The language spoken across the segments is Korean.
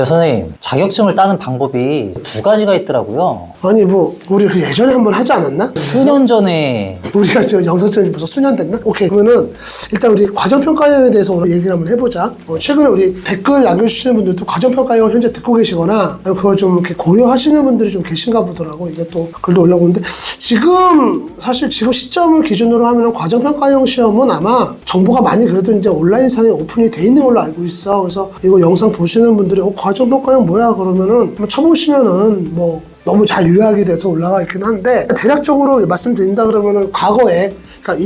선생님, 자격증을 따는 방법이 두 가지가 있더라고요. 아니 뭐 우리 그 예전에 한번 하지 않았나? 수년 전에. 우리가 저 영상 찍은 지 벌써 수년 됐나? 오케이, 그러면은 일단 우리 과정평가형에 대해서 오늘 얘기를 한번 해보자. 최근에 우리 댓글 남겨주시는 분들도 과정평가형을 현재 듣고 계시거나 그걸 좀 이렇게 고려하시는 분들이 좀 계신가 보더라고. 이게 또 글도 올라오는데 사실 지금 시점을 기준으로 하면 과정평가형 시험은 아마 정보가 많이 그래도 이제 온라인상에 오픈이 돼 있는 걸로 알고 있어. 그래서 이거 영상 보시는 분들이 과정평가형 뭐야? 그러면은 한번 쳐보시면은 뭐 너무 잘 요약이 돼서 올라가 있긴 한데, 대략적으로 말씀드린다 그러면은 과거에, 그러니까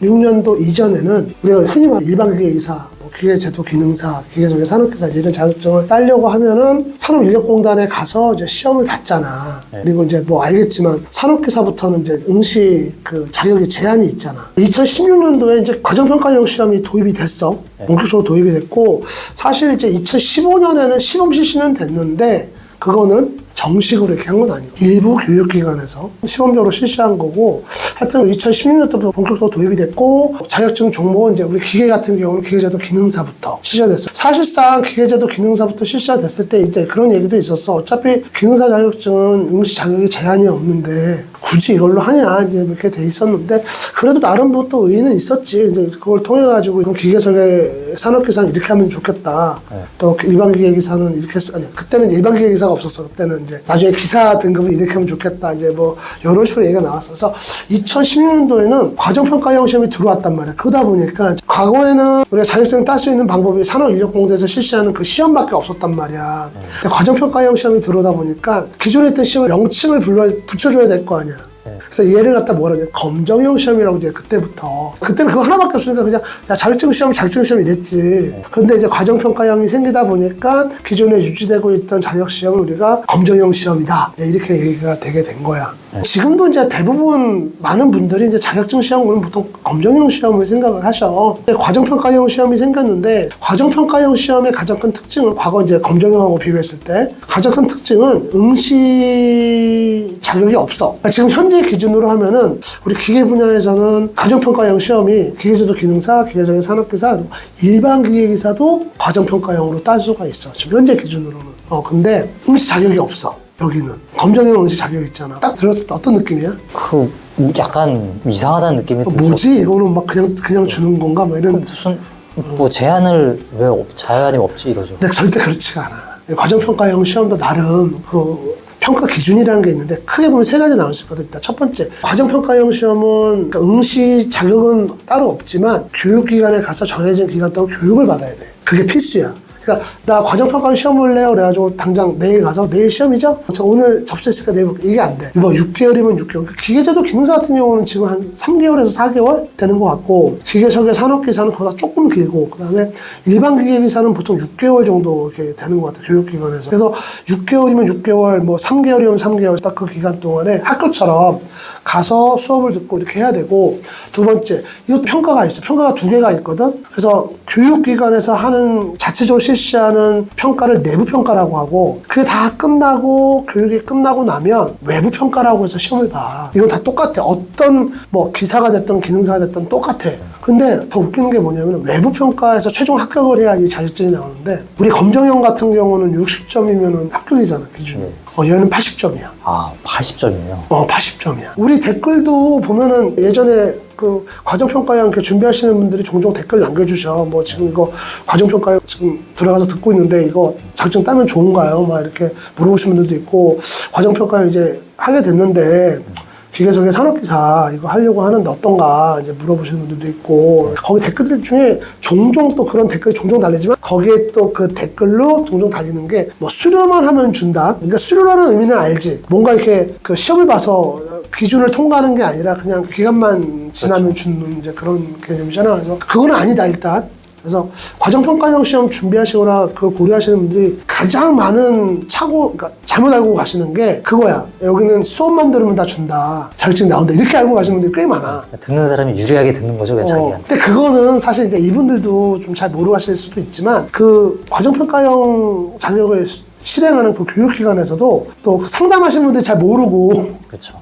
2016년도 이전에는 우리가 흔히 말하는 일반기계이사, 기계제도 기능사, 기계적인 산업기사 이런 자격증을 따려고 하면은 산업인력공단에 가서 이제 시험을 봤잖아. 네. 그리고 이제 뭐 알겠지만 산업기사부터는 이제 응시 그 자격이 제한이 있잖아. 2016년도에 이제 과정평가형 시험이 도입이 됐어. 네. 본격적으로 도입이 됐고, 사실 이제 2015년에는 시범 실시는 됐는데 그거는 정식으로 이렇게 한 건 아니고 일부 교육기관에서 시범적으로 실시한 거고, 하여튼 2016년부터 본격적으로 도입이 됐고, 자격증 종목은 이제 우리 기계 같은 경우는 기계제도 기능사부터 실시가 됐어요. 사실상 기계제도 기능사부터 실시가 됐을 때 이제 그런 얘기도 있었어. 어차피 기능사 자격증은 응시 자격이 제한이 없는데 굳이 이걸로 하냐, 이제 이렇게 돼 있었는데, 그래도 나름 또 의의는 있었지. 이제 그걸 통해가지고, 기계설계 산업기사는 이렇게 하면 좋겠다. 네. 또 일반기계기사는 이렇게 아니, 그때는 일반기계기사가 없었어. 그때는 이제 나중에 기사 등급은 이렇게 하면 좋겠다. 이제 뭐, 이런 식으로 얘기가 나왔어서, 2016년도에는 과정평가형 시험이 들어왔단 말이야. 그러다 보니까, 과거에는 우리가 자격증을 딸 수 있는 방법이 산업인력공단에서 실시하는 그 시험밖에 없었단 말이야. 근데 과정평가형 시험이 들어오다 보니까, 기존에 했던 시험을 명칭을 붙여줘야 될 거 아니야. 그래서 얘를 갖다 뭐라 그러냐, 검정형 시험이라고 이제 그때부터. 그때는 그거 하나밖에 없으니까 그냥 야, 자격증 시험 이랬지. 근데 이제 과정평가형이 생기다 보니까 기존에 유지되고 있던 자격 시험을 우리가 검정형 시험이다, 이렇게 얘기가 되게 된 거야. 지금도 이제 대부분 많은 분들이 이제 자격증 시험을 보통 검정형 시험을 생각을 하셔. 과정평가형 시험이 생겼는데, 과정평가형 시험의 가장 큰 특징은, 과거 이제 검정형하고 비교했을 때 가장 큰 특징은 응시 자격이 없어. 지금 현재 기준으로 하면은 우리 기계 분야에서는 과정평가형 시험이 기계제도 기능사, 기계적인 산업기사, 일반 기계기사도 과정평가형으로 딸 수가 있어. 지금 현재 기준으로는. 근데 응시 자격이 없어. 여기는 검정형 응시 자격이 있잖아. 딱 들었을 때 어떤 느낌이야? 약간 이상하다는 느낌이 들죠. 뭐지? 이거는 막 그냥 주는 건가? 뭐 이런. 무슨 뭐 제한이 없지 이러죠. 근데 절대 그렇지가 않아. 과정평가형 시험도 나름 그 평가 기준이라는 게 있는데, 크게 보면 세 가지 나올 수 있거든. 첫 번째, 과정평가형 시험은 그러니까 응시 자격은 따로 없지만 교육기관에 가서 정해진 기간 동안 교육을 받아야 돼. 그게 필수야. 그러니까 나 과정평가 시험 볼래요? 그래가지고 당장 내일 가서, 내일 시험이죠? 저 오늘 접수했으니까 내일 볼게. 이게 안 돼. 뭐 6개월이면 6개월. 기계제도 기능사 같은 경우는 지금 한 3개월에서 4개월 되는 것 같고, 기계설계 산업기사는 그보다 조금 길고, 그 다음에 일반 기계기사는 보통 6개월 정도 이렇게 되는 것 같아요. 교육기관에서. 그래서 6개월이면 6개월, 뭐 3개월이면 3개월, 딱 그 기간 동안에 학교처럼 가서 수업을 듣고 이렇게 해야 되고, 두 번째, 이것도 평가가 있어. 평가가 두 개가 있거든? 그래서 교육기관에서 하는 자체적으로 실시하는 평가를 내부평가라고 하고, 그게 다 끝나고 교육이 끝나고 나면 외부평가라고 해서 시험을 봐. 이건 다 똑같아. 어떤 뭐 기사가 됐든 기능사가 됐든 똑같아. 근데 더 웃기는 게 뭐냐면, 외부평가에서 최종 합격을 해야 이 자격증이 나오는데, 우리 검정형 같은 경우는 60점이면 합격이잖아, 기준이. 얘는 80점이야. 아, 80점이에요? 80점이야. 우리 댓글도 보면은 예전에 그 과정평가형 준비하시는 분들이 종종 댓글 남겨주셔. 뭐 지금 이거 과정평가형 지금 들어가서 듣고 있는데 이거 자격증 따면 좋은가요? 막 이렇게 물어보시는 분들도 있고, 과정평가형 이제 하게 됐는데 기계설계 산업기사 이거 하려고 하는데 어떤가 이제 물어보시는 분들도 있고, 거기 댓글들 중에 종종 또 그런 댓글이 종종 달리지만, 거기에 또 그 댓글로 종종 달리는 게 뭐 수료만 하면 준다. 그러니까 수료라는 의미는 알지. 뭔가 이렇게 그 시험을 봐서 기준을 통과하는 게 아니라 그냥 기간만 지나면 그렇죠. 주는 이제 그런 개념이잖아. 그래서 그거는 아니다, 일단. 그래서 과정평가형 시험 준비하시거나 그거 고려하시는 분들이 가장 많은 그러니까 잘못 알고 가시는 게 그거야. 여기는 수업만 들으면 다 준다, 자격증 나온다, 이렇게 알고 가시는 분들이 꽤 많아. 듣는 사람이 유리하게 듣는 거죠, 그냥 자기한테. 근데 그거는 사실 이제 이분들도 좀 잘 모르고 하실 수도 있지만, 그 과정평가형 자격을 실행하는 그 교육기관에서도 또 상담하시는 분들이 잘 모르고, 그렇죠.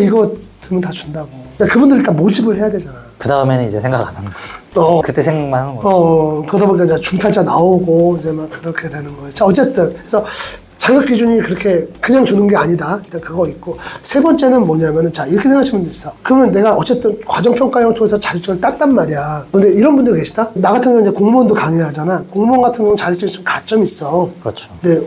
이거 들으면 다 준다고. 그분들 일단 모집을 해야 되잖아. 그 다음에는 이제 생각 안 하는 거죠. 그때 생각만 하는 거죠. 그러다 보니까 이제 중탈자 나오고 이제 막 그렇게 되는 거예요. 자, 어쨌든 그래서 자격 기준이 그렇게 그냥 주는 게 아니다. 일단 그거 있고. 세 번째는 뭐냐면은, 자, 이렇게 생각하시면 있어. 그러면 내가 어쨌든 과정평가형을 통해서 자격증을 땄단 말이야. 근데 이런 분들 계시다? 나 같은 경우는 이제 공무원도 강의하잖아. 공무원 같은 경우는 자격증 있으면 가점 있어. 그렇죠. 근데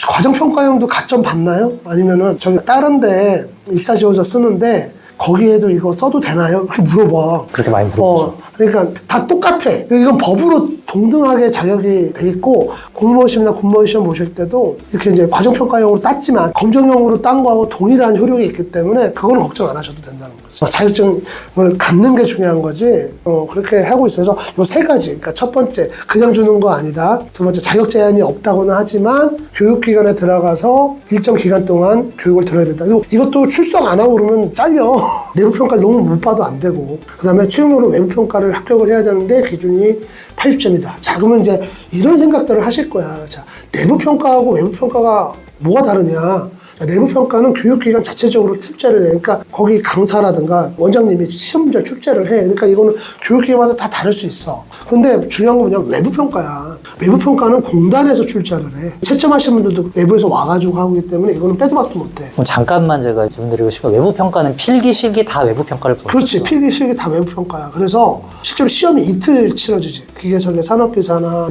과정평가형도 가점 받나요? 아니면은 저기 다른데 입사 지원서 쓰는데 거기에도 이거 써도 되나요? 이렇게 물어봐. 그렇게 많이 물어보죠. 그러니까 다 똑같아. 이건 법으로 동등하게 자격이 돼 있고 공무원 시험이나 군무원 시험 보실 때도 이렇게 이제 과정평가형으로 땄지만 검정형으로 딴 거하고 동일한 효력이 있기 때문에 그거는 걱정 안 하셔도 된다는 거죠. 자격증을 갖는 게 중요한 거지. 그렇게 하고 있어서 요 세 가지. 그러니까 첫 번째 그냥 주는 거 아니다. 두 번째 자격 제한이 없다고는 하지만 교육기관에 들어가서 일정 기간 동안 교육을 들어야 된다. 이것도 출석 안 하고 그러면 잘려. 내부평가를 너무 못 봐도 안 되고. 그 다음에 취업률은 외부평가를 합격을 해야 되는데 기준이 80점이다. 자, 그러면 이제 이런 생각들을 하실 거야. 자, 내부평가하고 외부평가가 뭐가 다르냐. 내부평가는 교육기관 자체적으로 출제를 해. 그러니까 거기 강사라든가 원장님이 시험 문제 출제를 해. 그러니까 이거는 교육기관마다 다 다를 수 있어. 근데 중요한 건 뭐냐면 외부평가야. 외부평가는 공단에서 출제를 해. 채점하시는 분들도 외부에서 와가지고 하기 때문에 이거는 빼도 박도 못해. 그럼 잠깐만 제가 말씀드리고 싶어요. 외부평가는 필기, 실기 다 외부평가를 보죠. 그렇지. 필기, 실기 다 외부평가야. 그래서 실제로 시험이 이틀 치러지지. 기계설계, 산업기사나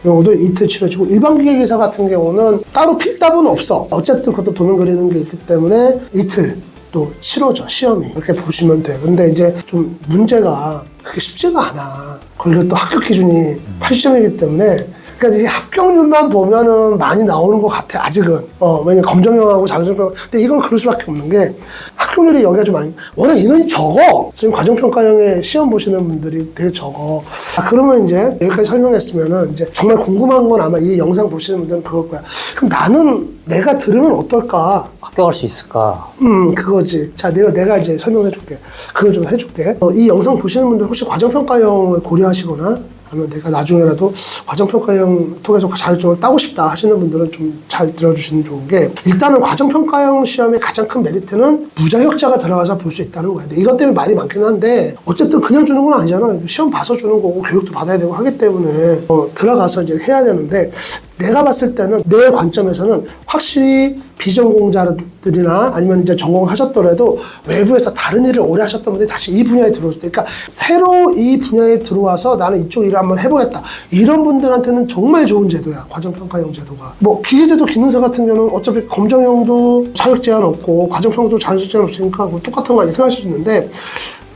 경우도 이틀 치러지고 일반 기계기사 같은 경우는 따로 필답은 없어. 어쨌든 그것도 도면 그리는 게 있기 때문에 이틀 또 치러져 시험이. 이렇게 보시면 돼. 근데 이제 좀 문제가 그렇게 쉽지가 않아. 그리고 또 합격 기준이 80점이기 때문에 그러니까 이게 합격률만 보면은 많이 나오는 것 같아, 아직은. 왜냐면 검정형하고 자격증평가. 근데 이건 그럴 수밖에 없는 게 합격률이 여기가 좀 많이, 워낙 인원이 적어. 지금 과정평가형에 시험 보시는 분들이 되게 적어. 그러면 이제 여기까지 설명했으면은 이제 정말 궁금한 건 아마 이 영상 보시는 분들은 그걸 거야. 그럼 나는 내가 들으면 어떨까? 합격할 수 있을까? 그거지. 자, 내가 이제 설명해 줄게. 그걸 좀 해줄게. 이 영상 보시는 분들 혹시 과정평가형을 고려하시거나 아니면 내가 나중에라도 과정평가형 통해서 자격증을 따고 싶다 하시는 분들은 좀 잘 들어주시면 좋은 게 일단은 과정평가형 시험의 가장 큰 메리트는 무자격자가 들어가서 볼 수 있다는 거야. 근데 이것 때문에 말이 많긴 한데 어쨌든 그냥 주는 건 아니잖아. 시험 봐서 주는 거고 교육도 받아야 되고 하기 때문에 들어가서 이제 해야 되는데 내가 봤을 때는 내 관점에서는 확실히 비전공자들이나 아니면 이제 전공하셨더라도 외부에서 다른 일을 오래 하셨던 분들이 다시 이 분야에 들어올 때, 그러니까 새로 이 분야에 들어와서 나는 이쪽 일을 한번 해보겠다. 이런 분들한테는 정말 좋은 제도야. 과정평가형 제도가. 뭐 기계제도 기능사 같은 경우는 어차피 검정형도 자격 제한 없고 과정평가도 자격 제한 없으니까 똑같은 거 아니야 생각하실 수 있는데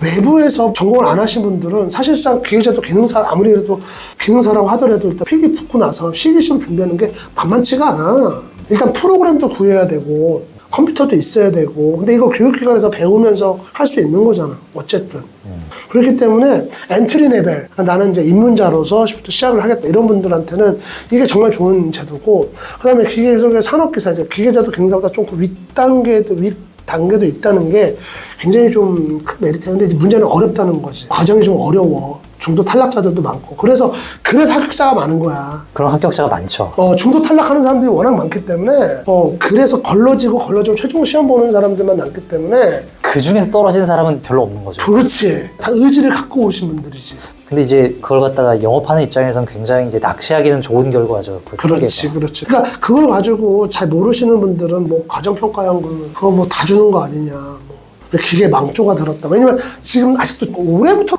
외부에서 전공을 안 하신 분들은 사실상 기계제도 기능사 아무리 그래도 기능사라고 하더라도 일단 필기 붙고 나서 실기시험 준비하는 게 만만치가 않아. 일단 프로그램도 구해야 되고 컴퓨터도 있어야 되고 근데 이거 교육기관에서 배우면서 할 수 있는 거잖아. 어쨌든. 그렇기 때문에 엔트리 레벨 나는 이제 입문자로서 시작을 하겠다 이런 분들한테는 이게 정말 좋은 제도고 그 다음에 기계설계 산업기사 이제 기계제도 기능사보다 좀 그 단계도 있다는 게 굉장히 좀 큰 메리트야. 근데 문제는 어렵다는 거지. 과정이 좀 어려워. 중도 탈락자들도 많고. 그래서 합격자가 많은 거야. 그런 합격자가 많죠. 중도 탈락하는 사람들이 워낙 많기 때문에, 그래서 걸러지고 최종 시험 보는 사람들만 남기 때문에. 그 중에서 떨어진 사람은 별로 없는 거죠. 그렇지. 다 의지를 갖고 오신 분들이지. 근데 이제 그걸 갖다가 영업하는 입장에서는 굉장히 이제 낚시하기는 좋은 결과죠. 그렇지. 그러니까 그걸 가지고 잘 모르시는 분들은 뭐 과정평가형 그거 뭐 다 주는 거 아니냐. 기계 망조가 들었다. 왜냐면 지금 아직도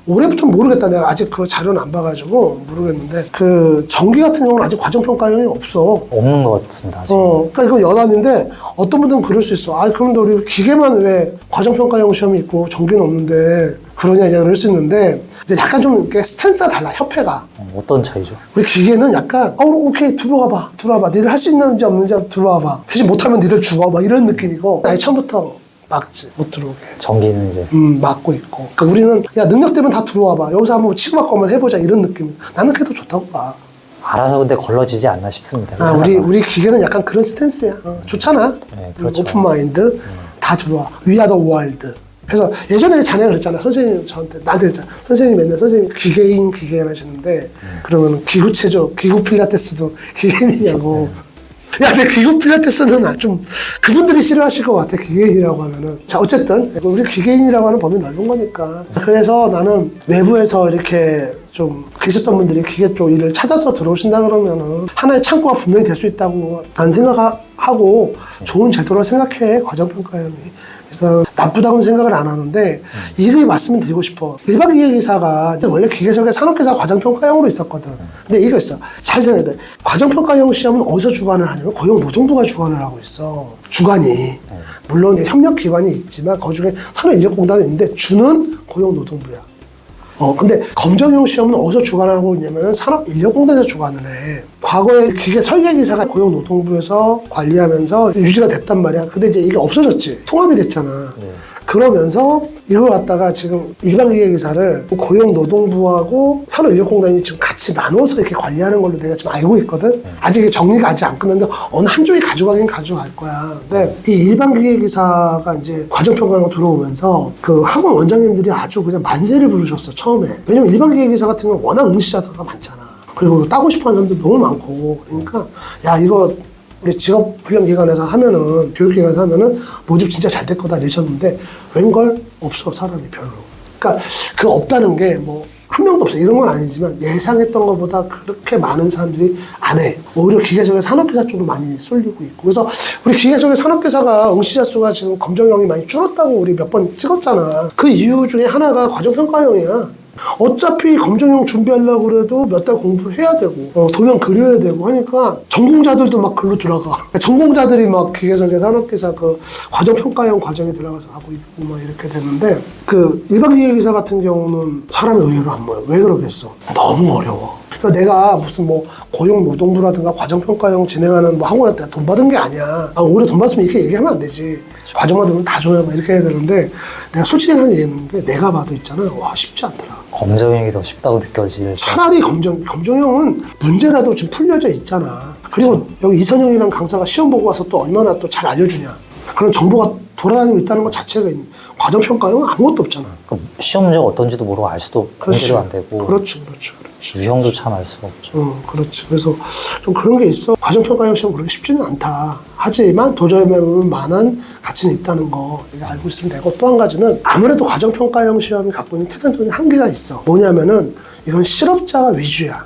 올해부터 모르겠다. 내가 아직 그 자료는 안 봐가지고 모르겠는데 그 전기 같은 경우는 아직 과정평가형이 없어. 없는 것 같습니다. 아직. 그러니까 이거 여담인데 어떤 분들은 그럴 수 있어. 그럼 우리 기계만 왜 과정평가형 시험이 있고 전기는 없는데 그러냐 이럴 수 있는데 이제 약간 좀 이렇게 스탠스가 달라. 협회가. 어떤 차이죠? 우리 기계는 약간 오케이 들어와봐. 니들 할 수 있는지 없는지 들어와봐. 대신 못하면 니들 죽어. 막 이런 느낌이고 아예 처음부터 막지 못 들어오게. 전기는 이제 막고 있고. 그러니까 우리는 야 능력되면 다 들어와봐. 여기서 한번 치고받고 한번 해보자 이런 느낌. 나는 그게 더 좋다고 봐. 알아서 근데 걸러지지 않나 싶습니다. 우리 기계는 약간 그런 스탠스야. 좋잖아. 네, 그렇죠. 오픈 마인드 다 들어와. We are the world. 그래서 예전에 자네가 그랬잖아. 선생님 나한테 그랬잖아. 선생님 맨날 선생님 기계인 하시는데 그러면 기구 필라테스도 기계이냐고. 야, 내 기구 필라테스는 좀 그분들이 싫어하실 것 같아, 기계인이라고 하면은. 자, 어쨌든 우리 기계인이라고 하는 범위 넓은 거니까. 그래서 나는 외부에서 이렇게 좀 계셨던 분들이 기계 쪽 일을 찾아서 들어오신다 그러면은 하나의 창구가 분명히 될 수 있다고 난 생각하고 좋은 제도로 생각해, 과정평가형이. 그래서 나쁘다고는 생각을 안 하는데 이거 말씀을 드리고 싶어. 일반 기계기사가 원래 기계적의 산업기사 과정평가형으로 있었거든. 근데 이거 있어. 잘 생각해야 돼. 과정평가형 시험은 어디서 주관을 하냐면 고용노동부가 주관을 하고 있어. 주관이. 물론 협력기관이 있지만 그중에 산업인력공단이 있는데 주는 고용노동부야. 근데 검정형 시험은 어디서 주관하고 있냐면 산업인력공단에서 주관을 해. 과거에 기계 설계기사가 고용노동부에서 관리하면서 유지가 됐단 말이야. 근데 이제 이게 없어졌지. 통합이 됐잖아. 그러면서 이걸 갖다가 지금 일반 기계기사를 고용노동부하고 산업인력공단이 지금 같이 나눠서 이렇게 관리하는 걸로 내가 지금 알고 있거든. 아직 이게 정리가 아직 안 끝났는데 어느 한쪽이 가져가긴 가져갈 거야. 근데 이 일반 기계기사가 이제 과정평가로 들어오면서 그 학원 원장님들이 아주 그냥 만세를 부르셨어, 처음에. 왜냐면 일반 기계기사 같은 경우는 워낙 응시자가 많잖아. 그리고 따고 싶어 하는 사람들 너무 많고. 그러니까 야, 이거 우리 직업훈련기관에서 하면은, 교육기관에서 하면은 모집 진짜 잘 될 거다 이러셨는데 웬걸 없어, 사람이 별로. 그러니까 그 없다는 게 뭐 한 명도 없어, 이런 건 아니지만 예상했던 것보다 그렇게 많은 사람들이 안 해. 오히려 기계적인 산업기사 쪽으로 많이 쏠리고 있고. 그래서 우리 기계적인 산업기사가 응시자 수가 지금 검정형이 많이 줄었다고 우리 몇 번 찍었잖아. 그 이유 중에 하나가 과정평가형이야. 어차피 검정형 준비하려고 그래도 몇 달 공부를 해야 되고 도면 그려야 되고 하니까 전공자들도 막 글로 들어가. 전공자들이 막 기계적인 산업기사 그 과정평가형 과정에 들어가서 하고 있고 막 이렇게 되는데 그 일반 기계기사 같은 경우는 사람이 의외로 안 모여. 왜 그러겠어? 너무 어려워. 그러니까 내가 무슨 뭐 고용노동부라든가 과정평가형 진행하는 뭐 학원한테 돈 받은 게 아니야. 오히려 돈 받으면 이렇게 얘기하면 안 되지. 과정만 들으면 다 줘요. 막 이렇게 해야 되는데 내가 솔직히 하는 얘기는 게 내가 봐도 있잖아. 와, 쉽지 않더라. 검정형이 더 쉽다고 느껴질 차라리 검정형은 문제라도 지금 풀려져 있잖아. 그리고 여기 이선영이라는 강사가 시험 보고 와서 또 얼마나 또 잘 알려주냐. 그런 정보가 돌아다니고 있다는 것 자체가 과정평가형은 아무것도 없잖아. 시험 문제가 어떤지도 모르고 알 수도 공개도 안 되고. 그렇죠. 유형도 참 알 수가 없죠. 그렇지. 그래서 좀 그런 게 있어. 과정평가형 시험 그렇게 쉽지는 않다. 하지만 도전해볼 만한 가치는 있다는 거 알고 있으면 되고, 또 한 가지는 아무래도 과정평가형 시험이 갖고 있는 태생적인 한계가 있어. 뭐냐면은 이건 실업자가 위주야.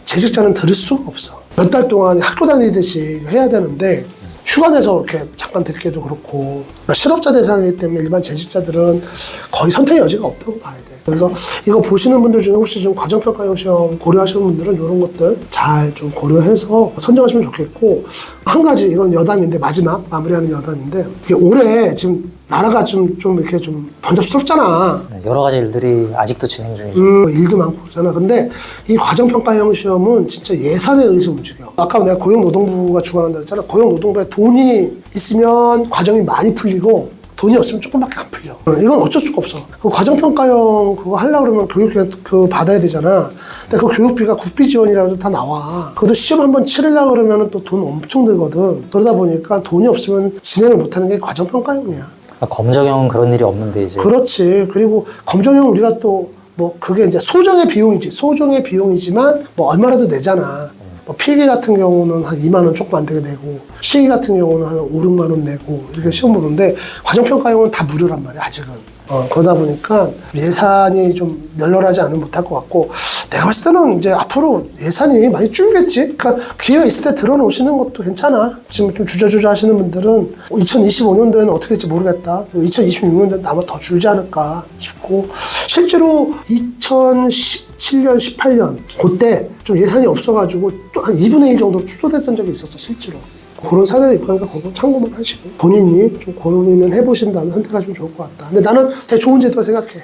재직자는 들을 수가 없어. 몇 달 동안 학교 다니듯이 해야 되는데 휴가 내서 이렇게 잠깐 듣기도 그렇고, 그러니까 실업자 대상이기 때문에 일반 재직자들은 거의 선택의 여지가 없다고 봐야 돼. 그래서 이거 보시는 분들 중에 혹시 좀 과정평가형 시험 고려하시는 분들은 이런 것들 잘 좀 고려해서 선정하시면 좋겠고, 한 가지 이건 여담인데, 마지막 마무리하는 여담인데, 이게 올해 지금 나라가 좀 이렇게 좀 번잡스럽잖아. 여러 가지 일들이 아직도 진행 중이죠. 일도 많고 그러잖아. 근데 이 과정평가형 시험은 진짜 예산에 의해서 움직여. 아까 내가 고용노동부가 주관한다 했잖아. 고용노동부에 돈이 있으면 과정이 많이 풀리고 돈이 없으면 조금밖에 안 풀려. 이건 어쩔 수가 없어. 그 과정평가형 그거 하려고 그러면 교육비 그거 받아야 되잖아. 근데 그 교육비가 국비 지원이라고 다 나와. 그것도 시험 한번 치르려고 그러면 또 돈 엄청 들거든. 그러다 보니까 돈이 없으면 진행을 못하는 게 과정평가형이야. 검정형은 그런 일이 없는데 이제. 그렇지. 그리고 검정형 우리가 또 뭐 그게 이제 소정의 비용이지. 소정의 비용이지만 뭐 얼마라도 내잖아. 뭐 필기 같은 경우는 한 2만 원 조금 안 되게 내고, 시기 같은 경우는 한 5, 6만 원 내고 이렇게 시험 보는데 과정평가형은 다 무료란 말이야, 아직은. 그러다 보니까 예산이 좀 널널하지 않으면 못할 것 같고, 내가 봤을 때는 이제 앞으로 예산이 많이 줄겠지? 그러니까 기회가 있을 때 들어놓으시는 것도 괜찮아. 지금 좀 주저주저 하시는 분들은 2025년도에는 어떻게 될지 모르겠다. 2026년도에는 아마 더 줄지 않을까 싶고, 실제로 2017년, 18년, 그때 좀 예산이 없어가지고 또 한 2분의 1 정도 축소됐던 적이 있었어, 실제로. 그런 사례도 있고 하니까 그거 참고만 하시고 본인이 좀 고민을 해보신 다음에 선택하시면 좋을 것 같다. 근데 나는 되게 좋은 제도라 생각해.